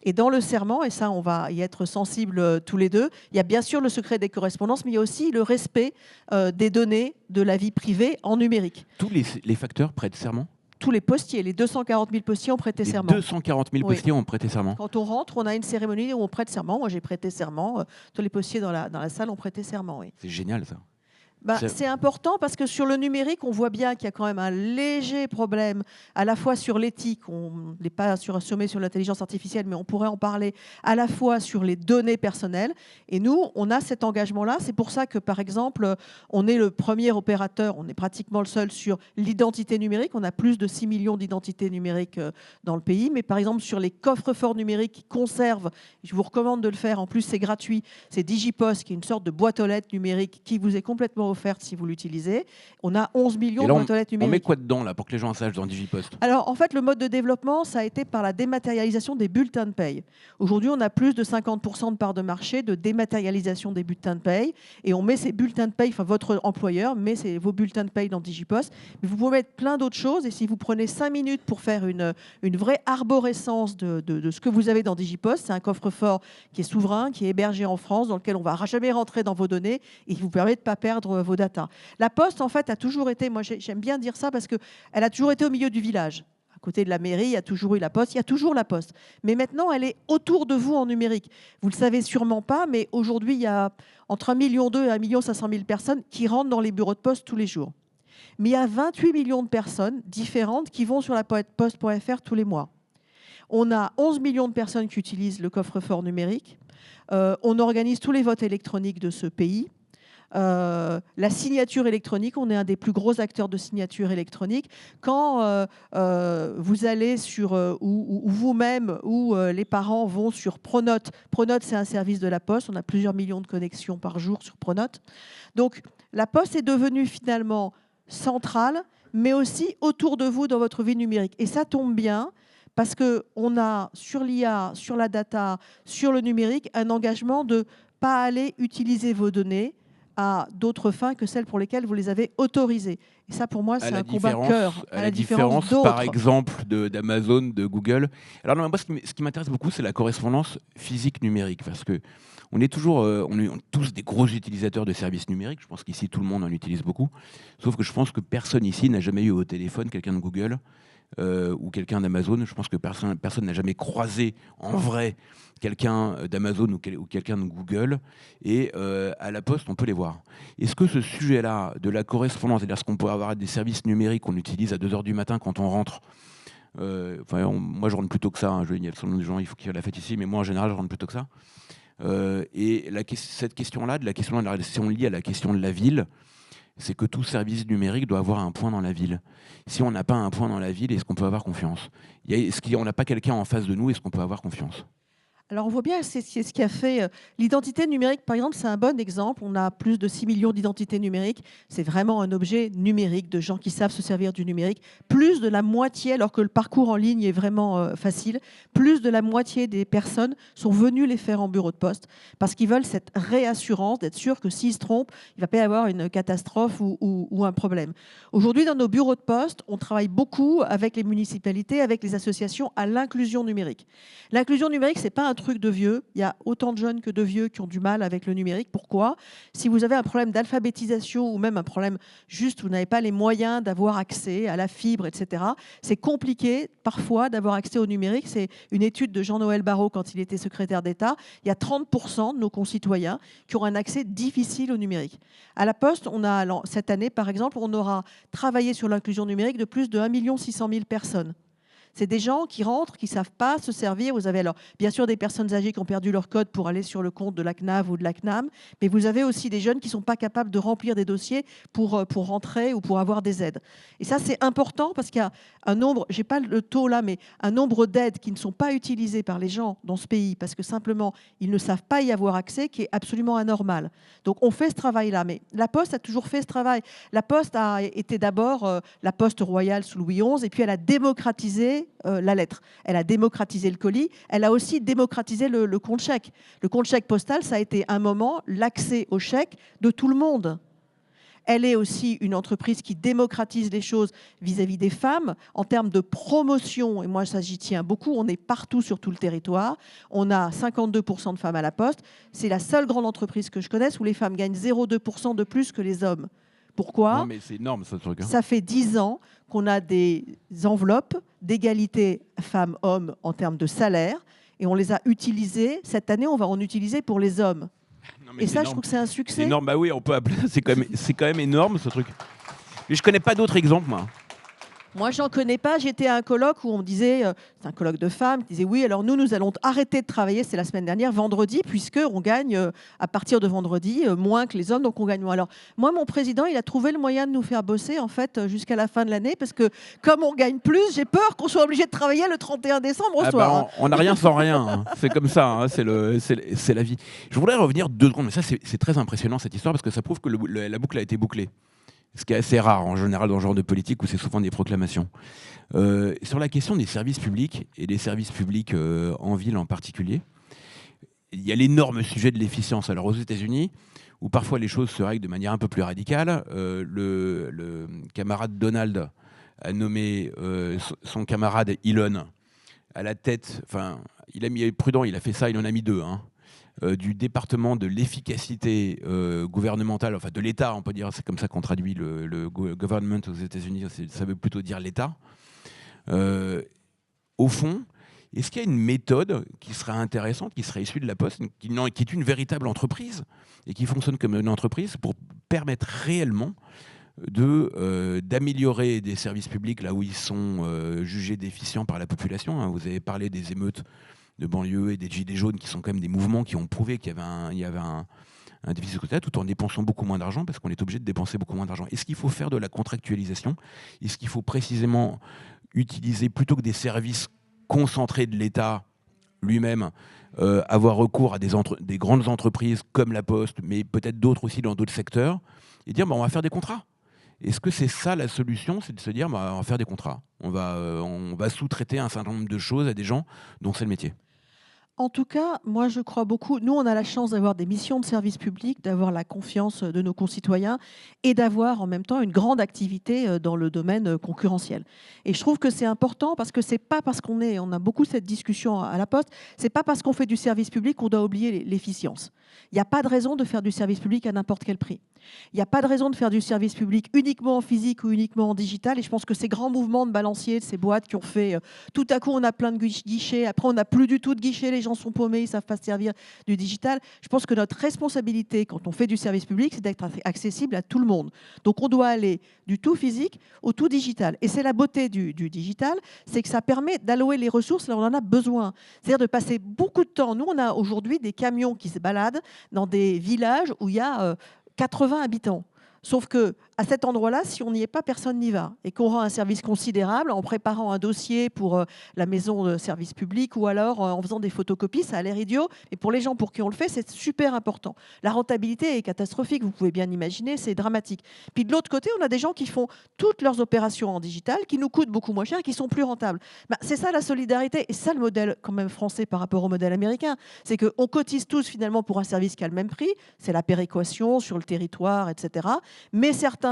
Et dans le serment, et ça on va y être sensibles tous les deux, il y a bien sûr le secret des correspondances, mais il y a aussi le respect des données de la vie privée en numérique. Tous les facteurs prêtent serment ? Tous les postiers, les 240 000 postiers ont prêté serment. 240 000 postiers ont prêté serment. Quand on rentre, on a une cérémonie où on prête serment. Moi, j'ai prêté serment. Tous les postiers dans la salle ont prêté serment. Oui. C'est génial, ça. C'est important parce que sur le numérique, on voit bien qu'il y a quand même un léger problème, à la fois sur l'éthique, on n'est pas assommé sur l'intelligence artificielle, mais on pourrait en parler, à la fois sur les données personnelles. Et nous, on a cet engagement-là. C'est pour ça que, par exemple, on est le premier opérateur, on est pratiquement le seul sur l'identité numérique. On a plus de 6 millions d'identités numériques dans le pays. Mais par exemple, sur les coffres-forts numériques qui conservent, je vous recommande de le faire, en plus c'est gratuit, c'est Digipost, qui est une sorte de boîte aux lettres numérique qui vous est complètement offerte si vous l'utilisez. On a 11 millions de boîtes aux lettres numériques. On met quoi dedans là pour que les gens sachent dans Digipost ? Alors en fait, le mode de développement, ça a été par la dématérialisation des bulletins de paye. Aujourd'hui, on a plus de 50% de part de marché de dématérialisation des bulletins de paye et on met ces bulletins de paye, enfin votre employeur met vos bulletins de paye dans Digipost. Mais vous pouvez mettre plein d'autres choses et si vous prenez 5 minutes pour faire une vraie arborescence de ce que vous avez dans Digipost, c'est un coffre-fort qui est souverain, qui est hébergé en France, dans lequel on ne va jamais rentrer dans vos données et qui vous permet de ne pas perdre vos data. La Poste, en fait, a toujours été, moi j'aime bien dire ça parce qu'elle a toujours été au milieu du village. À côté de la mairie, il y a toujours eu la Poste, il y a toujours la Poste. Mais maintenant, elle est autour de vous en numérique. Vous ne le savez sûrement pas, mais aujourd'hui, il y a entre 1,2 million et 1,5 million de personnes qui rentrent dans les bureaux de poste tous les jours. Mais il y a 28 millions de personnes différentes qui vont sur la poste.fr tous les mois. On a 11 millions de personnes qui utilisent le coffre-fort numérique. On organise tous les votes électroniques de ce pays. La signature électronique, on est un des plus gros acteurs de signature électronique. Quand vous allez sur, ou vous-même, ou les parents vont sur Pronote, Pronote c'est un service de la Poste, on a plusieurs millions de connexions par jour sur Pronote. Donc la Poste est devenue finalement centrale, mais aussi autour de vous dans votre vie numérique. Et ça tombe bien, parce qu'on a sur l'IA, sur la data, sur le numérique, un engagement de ne pas aller utiliser vos données à d'autres fins que celles pour lesquelles vous les avez autorisées. Et ça, pour moi, c'est un combat cœur. À la différence, par exemple, d'Amazon, de Google. Alors, non, moi, ce qui m'intéresse beaucoup, c'est la correspondance physique-numérique. Parce que on est tous des gros utilisateurs de services numériques. Je pense qu'ici, tout le monde en utilise beaucoup. Sauf que je pense que personne ici n'a jamais eu au téléphone quelqu'un de Google ou quelqu'un d'Amazon. Je pense que personne n'a jamais croisé en vrai quelqu'un d'Amazon ou quelqu'un de Google. Et à la Poste, on peut les voir. Est-ce que ce sujet-là de la correspondance, c'est-à-dire ce qu'on peut avoir des services numériques qu'on utilise à 2h du matin quand on rentre, moi je rentre plutôt que ça, hein, il y a des gens, il faut qu'il y ait la fête ici, mais moi en général je rentre plutôt que ça. Et cette question-là, de la relation liée à la question de la ville, c'est que tout service numérique doit avoir un point dans la ville. Si on n'a pas un point dans la ville, est-ce qu'on peut avoir confiance ? Est-ce qu'on n'a pas quelqu'un en face de nous, est-ce qu'on peut avoir confiance ? Alors on voit bien, c'est ce qui a fait l'identité numérique, par exemple, c'est un bon exemple. On a plus de 6 millions d'identités numériques. C'est vraiment un objet numérique de gens qui savent se servir du numérique. Plus de la moitié, alors que le parcours en ligne est vraiment facile, plus de la moitié des personnes sont venues les faire en bureau de poste parce qu'ils veulent cette réassurance d'être sûr que s'ils se trompent, il ne va pas y avoir une catastrophe ou un problème. Aujourd'hui, dans nos bureaux de poste, on travaille beaucoup avec les municipalités, avec les associations à l'inclusion numérique. L'inclusion numérique, ce n'est pas un truc de vieux. Il y a autant de jeunes que de vieux qui ont du mal avec le numérique. Pourquoi ? Si vous avez un problème d'alphabétisation ou même un problème juste, vous n'avez pas les moyens d'avoir accès à la fibre, etc., c'est compliqué parfois d'avoir accès au numérique. C'est une étude de Jean-Noël Barrot quand il était secrétaire d'État. Il y a 30% de nos concitoyens qui ont un accès difficile au numérique. À la Poste, cette année, par exemple, on aura travaillé sur l'inclusion numérique de plus de 1 600 000 personnes. C'est des gens qui rentrent, qui ne savent pas se servir. Vous avez alors bien sûr des personnes âgées qui ont perdu leur code pour aller sur le compte de la CNAV ou de la CNAM, mais vous avez aussi des jeunes qui ne sont pas capables de remplir des dossiers pour rentrer ou pour avoir des aides. Et ça, c'est important parce qu'il y a un nombre, je n'ai pas le taux là, mais un nombre d'aides qui ne sont pas utilisées par les gens dans ce pays parce que simplement, ils ne savent pas y avoir accès, qui est absolument anormal. Donc, on fait ce travail-là. Mais la Poste a toujours fait ce travail. La Poste a été d'abord la Poste royale sous Louis XI, et puis elle a démocratisé la lettre. Elle a démocratisé le colis. Elle a aussi démocratisé le compte chèque. Le compte chèque postal, ça a été un moment l'accès au chèque de tout le monde. Elle est aussi une entreprise qui démocratise les choses vis-à-vis des femmes en termes de promotion. Et moi, ça, j'y tiens beaucoup. On est partout sur tout le territoire. On a 52% de femmes à la Poste. C'est la seule grande entreprise que je connaisse où les femmes gagnent 0,2% de plus que les hommes. Pourquoi ? Non, mais c'est énorme, ce truc. Ça fait 10 ans qu'on a des enveloppes d'égalité femmes-hommes en termes de salaire et on les a utilisées. Cette année, on va en utiliser pour les hommes. Non, mais et ça, énorme. je trouve que c'est un C'est succès. énorme, bah oui, on peut appeler. C'est quand même énorme, ce truc. Mais je connais pas d'autres exemples, moi. Moi, j'en connais pas. J'étais à un colloque où on me disait, c'est un colloque de femmes, qui disait oui, alors nous allons arrêter de travailler, c'est la semaine dernière, vendredi, puisqu'on gagne à partir de vendredi moins que les hommes, donc on gagne moins. Alors moi, mon président, il a trouvé le moyen de nous faire bosser en fait jusqu'à la fin de l'année, parce que comme on gagne plus, j'ai peur qu'on soit obligé de travailler le 31 décembre au soir. On n'a rien sans rien. Hein. C'est comme ça, hein. C'est la vie. Je voudrais revenir 2 secondes, mais ça c'est très impressionnant cette histoire, parce que ça prouve que la boucle a été bouclée. Ce qui est assez rare en général dans ce genre de politique où c'est souvent des proclamations. Sur la question des services publics, et des services publics en ville en particulier, il y a l'énorme sujet de l'efficience. Alors aux États-Unis, où parfois les choses se règlent de manière un peu plus radicale, le camarade Donald a nommé son camarade Elon à la tête, enfin, il a mis prudent, il a fait ça, il en a mis 2, hein, du département de l'efficacité gouvernementale, enfin de l'État, on peut dire, c'est comme ça qu'on traduit le government aux États-Unis, ça veut plutôt dire l'État. Au fond, est-ce qu'il y a une méthode qui serait intéressante, qui serait issue de la Poste, qui est une véritable entreprise et qui fonctionne comme une entreprise pour permettre réellement d'améliorer des services publics là où ils sont jugés déficients par la population, hein. Vous avez parlé des émeutes de banlieue et des gilets jaunes qui sont quand même des mouvements qui ont prouvé qu'il y avait un déficit social tout en dépensant beaucoup moins d'argent parce qu'on est obligé de dépenser beaucoup moins d'argent. Est-ce qu'il faut faire de la contractualisation ? Est-ce qu'il faut précisément utiliser, plutôt que des services concentrés de l'État lui-même, avoir recours à des grandes entreprises comme la Poste, mais peut-être d'autres aussi dans d'autres secteurs, et dire on va faire des contrats ? Est-ce que c'est ça la solution ? C'est de se dire on va faire des contrats. On va sous-traiter un certain nombre de choses à des gens dont c'est le métier. En tout cas, moi, je crois beaucoup. Nous, on a la chance d'avoir des missions de service public, d'avoir la confiance de nos concitoyens et d'avoir en même temps une grande activité dans le domaine concurrentiel. Et je trouve que c'est important parce que c'est pas parce on a beaucoup cette discussion à la Poste, c'est pas parce qu'on fait du service public qu'on doit oublier l'efficience. Il n'y a pas de raison de faire du service public à n'importe quel prix. Il n'y a pas de raison de faire du service public uniquement en physique ou uniquement en digital. Et je pense que ces grands mouvements de balancier, de ces boîtes qui ont fait tout à coup on a plein de guichets, après on n'a plus du tout de guichets, les gens sont paumés, ils ne savent pas se servir du digital. Je pense que notre responsabilité quand on fait du service public, c'est d'être accessible à tout le monde. Donc on doit aller du tout physique au tout digital. Et c'est la beauté du digital, c'est que ça permet d'allouer les ressources là où on en a besoin. C'est-à-dire de passer beaucoup de temps. Nous, on a aujourd'hui des camions qui se baladent dans des villages où il y a 80 habitants. Sauf qu'à à cet endroit-là, si on n'y est pas, personne n'y va. Et qu'on rend un service considérable en préparant un dossier pour la maison de service public ou alors en faisant des photocopies, ça a l'air idiot. Et pour les gens pour qui on le fait, c'est super important. La rentabilité est catastrophique, vous pouvez bien imaginer, c'est dramatique. Puis de l'autre côté, on a des gens qui font toutes leurs opérations en digital, qui nous coûtent beaucoup moins cher et qui sont plus rentables. C'est ça la solidarité et ça le modèle quand même français par rapport au modèle américain. C'est qu'on cotise tous finalement pour un service qui a le même prix, c'est la péréquation sur le territoire, etc. Mais certains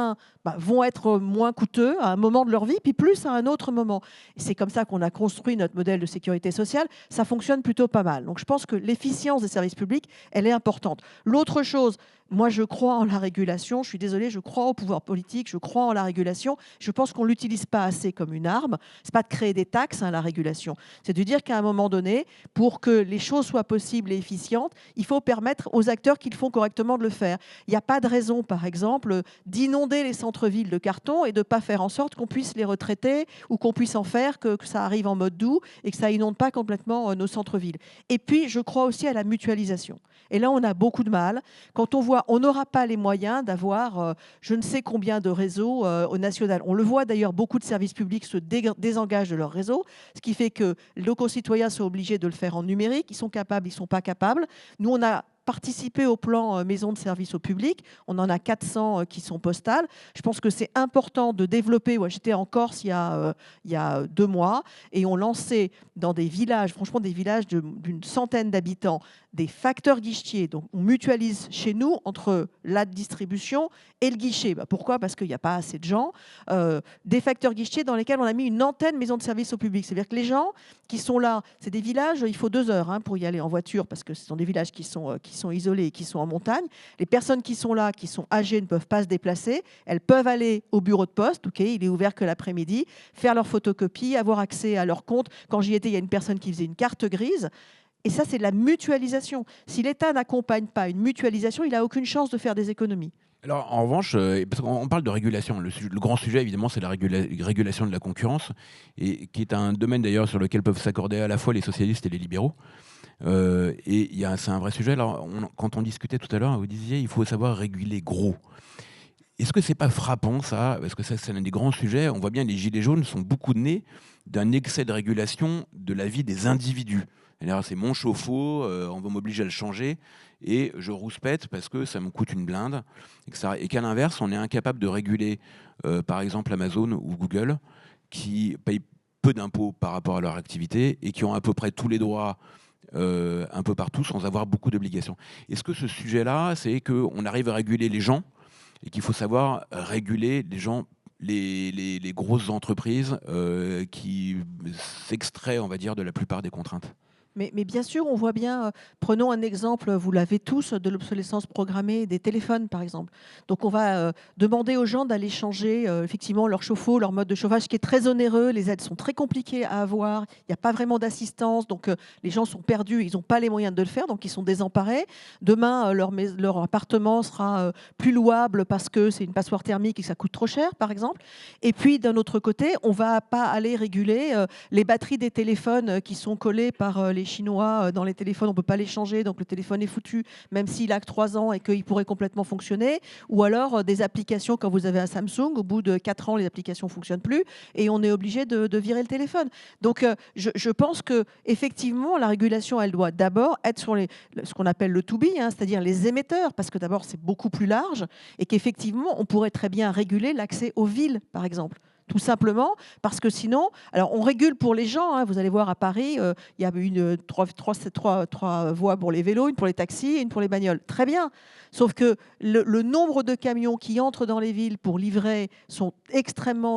vont être moins coûteux à un moment de leur vie, puis plus à un autre moment. Et c'est comme ça qu'on a construit notre modèle de sécurité sociale. Ça fonctionne plutôt pas mal. Donc je pense que l'efficience des services publics, elle est importante. L'autre chose, moi je crois en la régulation, je suis désolée, je crois au pouvoir politique, je crois en la régulation. Je pense qu'on ne l'utilise pas assez comme une arme. Ce n'est pas de créer des taxes, la régulation. C'est de dire qu'à un moment donné, pour que les choses soient possibles et efficientes, il faut permettre aux acteurs qui le font correctement de le faire. Il n'y a pas de raison, par exemple, d'inonder les centres-villes de carton et de ne pas faire en sorte qu'on puisse les retraiter ou qu'on puisse en faire que ça arrive en mode doux et que ça inonde pas complètement nos centres-villes. Et puis, je crois aussi à la mutualisation. Et là, on a beaucoup de mal. Quand on voit, on n'aura pas les moyens d'avoir je ne sais combien de réseaux au national. On le voit d'ailleurs, beaucoup de services publics se désengagent de leur réseau, ce qui fait que nos concitoyens sont obligés de le faire en numérique. Ils sont capables, ils ne sont pas capables. Nous, on a participer au plan maison de service au public. On en a 400 qui sont postales. Je pense que c'est important de développer. Ouais, j'étais en Corse il y a 2 mois et on lançait dans des villages, franchement des villages d'une centaine d'habitants, des facteurs guichetiers. Donc on mutualise chez nous entre la distribution et le guichet. Pourquoi ? Parce qu'il n'y a pas assez de gens. Des facteurs guichetiers dans lesquels on a mis une antenne maison de service au public. C'est-à-dire que les gens qui sont là, c'est des villages, il faut 2 heures pour y aller en voiture parce que ce sont des villages qui sont isolés et qui sont en montagne. Les personnes qui sont là, qui sont âgées, ne peuvent pas se déplacer. Elles peuvent aller au bureau de poste, il est ouvert que l'après-midi, faire leur photocopie, avoir accès à leur compte. Quand j'y étais, il y a une personne qui faisait une carte grise. Et ça, c'est de la mutualisation. Si l'État n'accompagne pas une mutualisation, il n'a aucune chance de faire des économies. Alors, en revanche, parce qu'on parle de régulation, le grand sujet, évidemment, c'est la régulation de la concurrence, et qui est un domaine, d'ailleurs, sur lequel peuvent s'accorder à la fois les socialistes et les libéraux. Et c'est un vrai sujet. Alors, quand on discutait tout à l'heure, vous disiez il faut savoir réguler gros. Est-ce que c'est pas frappant ça ? Parce que ça, c'est un des grands sujets. On voit bien les gilets jaunes sont beaucoup nés d'un excès de régulation de la vie des individus. Alors, c'est mon chauffe-eau, on va m'obliger à le changer et je rouspète parce que ça me coûte une blinde. Et qu'à l'inverse, on est incapable de réguler, par exemple, Amazon ou Google, qui payent peu d'impôts par rapport à leur activité et qui ont à peu près tous les droits un peu partout sans avoir beaucoup d'obligations. Est-ce que ce sujet-là, c'est qu'on arrive à réguler les gens et qu'il faut savoir réguler les gens, les grosses entreprises qui s'extraient, on va dire, de la plupart des contraintes ? Mais bien sûr, on voit bien, prenons un exemple, vous l'avez tous, de l'obsolescence programmée des téléphones, par exemple. Donc on va demander aux gens d'aller changer effectivement leur chauffe-eau, leur mode de chauffage, qui est très onéreux. Les aides sont très compliquées à avoir. Il n'y a pas vraiment d'assistance. Donc les gens sont perdus. Ils n'ont pas les moyens de le faire. Donc ils sont désemparés. Demain, leur appartement sera plus louable parce que c'est une passoire thermique et que ça coûte trop cher, par exemple. Et puis d'un autre côté, on ne va pas aller réguler les batteries des téléphones qui sont collées par les Chinois dans les téléphones, on ne peut pas les changer, donc le téléphone est foutu, même s'il a que 3 ans et qu'il pourrait complètement fonctionner. Ou alors des applications, quand vous avez un Samsung, au bout de 4 ans, les applications ne fonctionnent plus et on est obligé de virer le téléphone. Donc je pense qu'effectivement, la régulation, elle doit d'abord être sur ce qu'on appelle le to-be, c'est-à-dire les émetteurs, parce que d'abord, c'est beaucoup plus large et qu'effectivement, on pourrait très bien réguler l'accès aux villes, par exemple. Tout simplement parce que sinon, alors on régule pour les gens, vous allez voir à Paris, il y a trois voies pour les vélos, une pour les taxis et une pour les bagnoles. Très bien, sauf que le nombre de camions qui entrent dans les villes pour livrer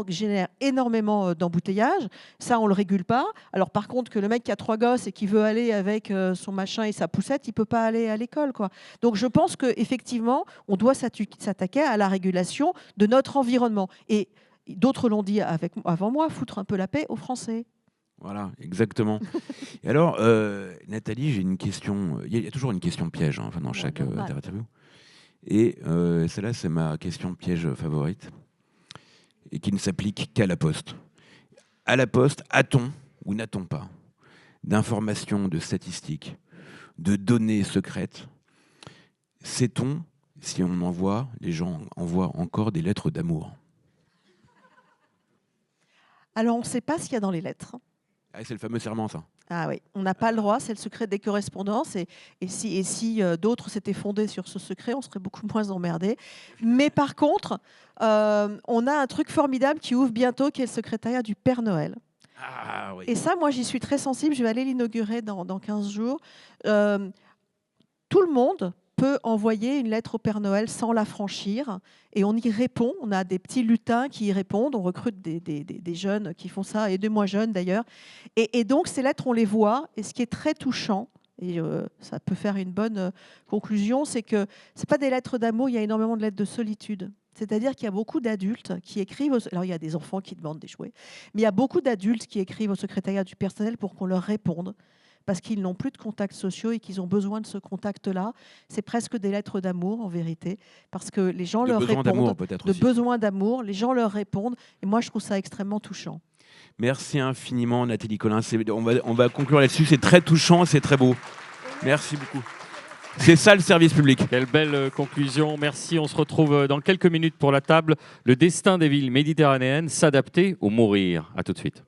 génère énormément d'embouteillages. Ça, on ne le régule pas. Alors par contre, que le mec qui a 3 gosses et qui veut aller avec son machin et sa poussette, il ne peut pas aller à l'école, quoi. Donc je pense qu'effectivement, on doit s'attaquer à la régulation de notre environnement. Et d'autres l'ont dit avant moi, foutre un peu la paix aux Français. Voilà, exactement. Et alors, Nathalie, j'ai une question. Il y a toujours une question piège dans chaque interview. Et celle-là, c'est ma question piège favorite et qui ne s'applique qu'à la Poste. À la Poste, a-t-on ou n'a-t-on pas d'informations, de statistiques, de données secrètes ? Sait-on si on envoie, les gens envoient encore des lettres d'amour. Alors, on ne sait pas ce qu'il y a dans les lettres. Ah, c'est le fameux serment, ça. Ah oui, on n'a pas le droit, c'est le secret des correspondances. Et si d'autres s'étaient fondés sur ce secret, on serait beaucoup moins emmerdés. Mais par contre, on a un truc formidable qui ouvre bientôt, qui est le secrétariat du Père Noël. Ah oui. Et ça, moi, j'y suis très sensible. Je vais aller l'inaugurer dans 15 jours. Tout le monde peut envoyer une lettre au Père Noël sans la franchir. Et on y répond. On a des petits lutins qui y répondent. On recrute des jeunes qui font ça, et des moins jeunes d'ailleurs. Et donc, ces lettres, on les voit. Et ce qui est très touchant, et ça peut faire une bonne conclusion, c'est que ce n'est pas des lettres d'amour, il y a énormément de lettres de solitude. C'est-à-dire qu'il y a beaucoup d'adultes qui écrivent, alors il y a des enfants qui demandent des jouets, mais il y a beaucoup d'adultes qui écrivent au secrétariat du personnel pour qu'on leur réponde, parce qu'ils n'ont plus de contacts sociaux et qu'ils ont besoin de ce contact-là. C'est presque des lettres d'amour, en vérité, parce que les gens leur besoin d'amour, répondent, peut-être de aussi. besoin d'amour, les gens leur répondent, et moi je trouve ça extrêmement touchant. Merci infiniment, Nathalie Collin. On va conclure là-dessus. C'est très touchant, c'est très beau. Merci beaucoup. C'est ça le service public. Quelle belle conclusion. Merci. On se retrouve dans quelques minutes pour la table. Le destin des villes méditerranéennes, s'adapter ou mourir. À tout de suite.